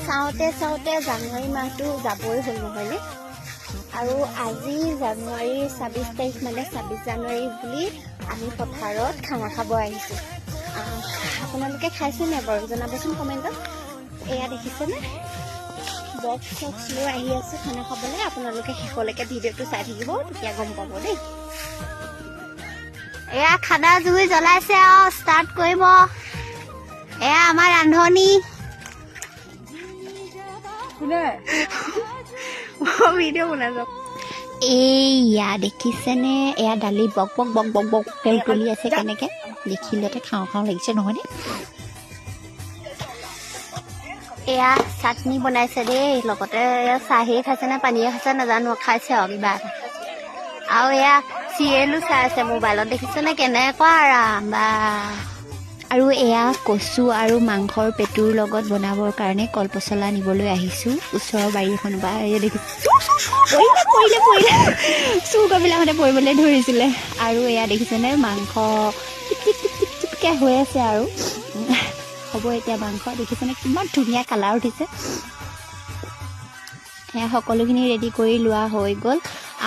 চাওঁতে চাওঁতে জানুৱাৰী মাহটো যাবই হ'ল নহয়নে? আৰু আজি জানুৱাৰী ২৬ তাৰিখ মানে ২৬ জানুৱাৰী বুলি আমি পথাৰত খানা খাব আহিছোঁ। আপোনালোকে খাইছেনে বাৰু জনাবচোন কমেণ্টত। এয়া দেখিছেনে বক্স চক্স লৈ আহি আছোঁ খানা খাবলৈ। আপোনালোকে শেষলৈকে ভিডিঅ'টো চাই থাকিব, তেতিয়া গম পাব দেই। এয়া খানা জুই জ্বলাইছে আৰু ষ্টাৰ্ট কৰিব। এয়া আমাৰ ৰান্ধনি ভিডিঅ' বনাই যাওক। এয়া দেখিছেনে এয়া দালি বক বক বক বক বক তেল তুলি আছে কেনেকে দেখিলেতে খাওঁ খাওঁ লাগিছে নহয়নে? এয়া চাটনি বনাইছে দেই, লগতে এয়া চাহেই খাইছে নে পানীয়ে খাইছে নাজানো, খাইছে আৰু কিবা এটা। আৰু এয়া চিৰিয়েলো চাই আছে মোবাইলত, দেখিছেনে কেনেকুৱা আৰাম বা। আৰু এয়া কচু আৰু মাংসৰ পেটুৰ লগত বনাবৰ কাৰণে কলপচলা নিবলৈ আহিছোঁ ওচৰৰ বাৰীখনৰ পৰা। এয়া দেখিছোঁ পৰিলে চুৰ কবিলাকতে পৰিবলৈ ধৰিছিলে। আৰু এয়া দেখিছেনে মাংস টিপ টিপ টিপ টিপকৈ হৈ আছে আৰু হ'ব এতিয়া মাংস। দেখিছেনে কিমান ধুনীয়া কালাৰ উঠিছে। সেয়া সকলোখিনি ৰেডি কৰি লোৱা হৈ গ'ল।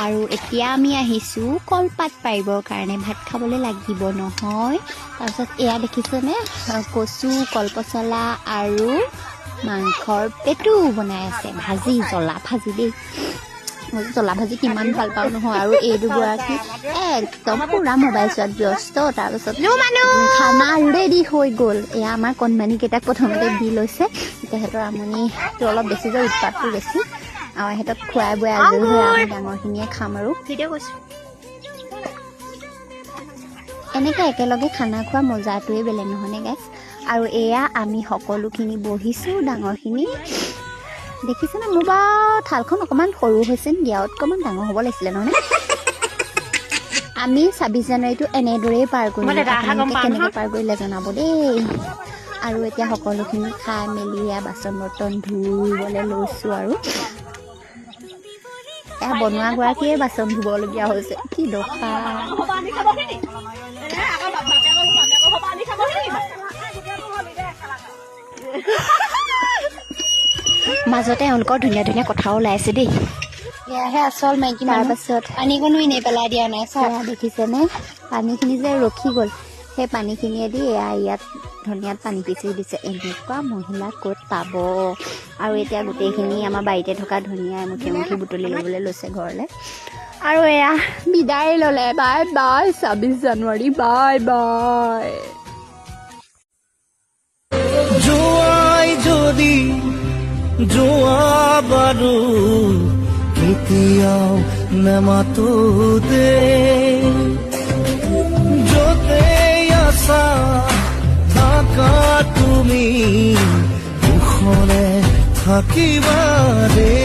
আৰু এতিয়া আমি আহিছোঁ কলপাত পাৰিবৰ কাৰণে, ভাত খাবলৈ লাগিব নহয়। তাৰপিছত এয়া দেখিছেনে কচু কলপচলা আৰু মাংসৰ পেটু বনাই আছে, ভাজি জ্বলা ভাজি দেই। মই জ্বলা ভাজি কিমান ভাল পাওঁ নহয়। আৰু এই দুগৰাকী একদম পুৰা মোবাইল চোৱাত ব্যস্ত। তাৰপিছত খানা ৰেডি হৈ গ'ল। এয়া আমাৰ কণমানিকেইটাক প্ৰথমতে দি লৈছে, তেহেঁতৰ আমনিটো অলপ বেছি যে, উৎপাতটো বেছি। আৰু সিহঁতক খুৱাই বুৱাই আজৰি হৈ আমি ডাঙৰখিনিয়ে খাম আৰু ভিডিঅ' কৈছোঁ। এনেকৈ একেলগে খানা খোৱা মজাটোৱে বেলেগ নহয়নে গাইছ। আৰু এয়া আমি সকলোখিনি বহিছোঁ ডাঙৰখিনি। দেখিছেনে মোৰ বাৰু থালখন অকণমান সৰু হৈছে নেকি, আৰু অকণমান ডাঙৰ হ'ব লাগিছিলে নহয়নে? আমি ২৬ জানুৱাৰীটো এনেদৰেই পাৰ কৰিলোঁ, আপোনালোকে কেনেকৈ পাৰ কৰিলে জনাব দেই। আৰু এতিয়া সকলোখিনি খাই মেলি বাচন বৰ্তন ধুবলৈ লৈছোঁ। আৰু এয়া বনোৱা গৰাকীয়ে বাচন ধুবলগীয়া হৈছে, কি দফা। মাজতে এওঁলোকৰ ধুনীয়া ধুনীয়া কথাও ওলাইছে দেই। এয়াহে আচল মাইকী। তাৰপাছত পানীকণো এনেই পেলাই দিয়া নাই। চাহ দেখিছেনে পানীখিনি যে ৰখি গ'ল, সেই পানীখিনিয়েদি এয়া ইয়াত ধনিয়াত পানী পিচি দিছে। এনেকুৱা মহিলা ক'ত পাব। আৰু এতিয়া গোটেইখিনি আমাৰ বাৰীতে থকা ধনিয়া এমুঠি এমুঠি বুটলি ল'বলৈ লৈছে ঘৰলৈ। আৰু এয়া বিদায় ল'লে, বাই বাই ২৬ জানুৱাৰী, বাই বাই। জোৱাই যদি জোৱা বাৰু কেতিয়াও নেমাতো দে, য'তে আছা থাকা তুমি, সুখৰে থাকিবা দে।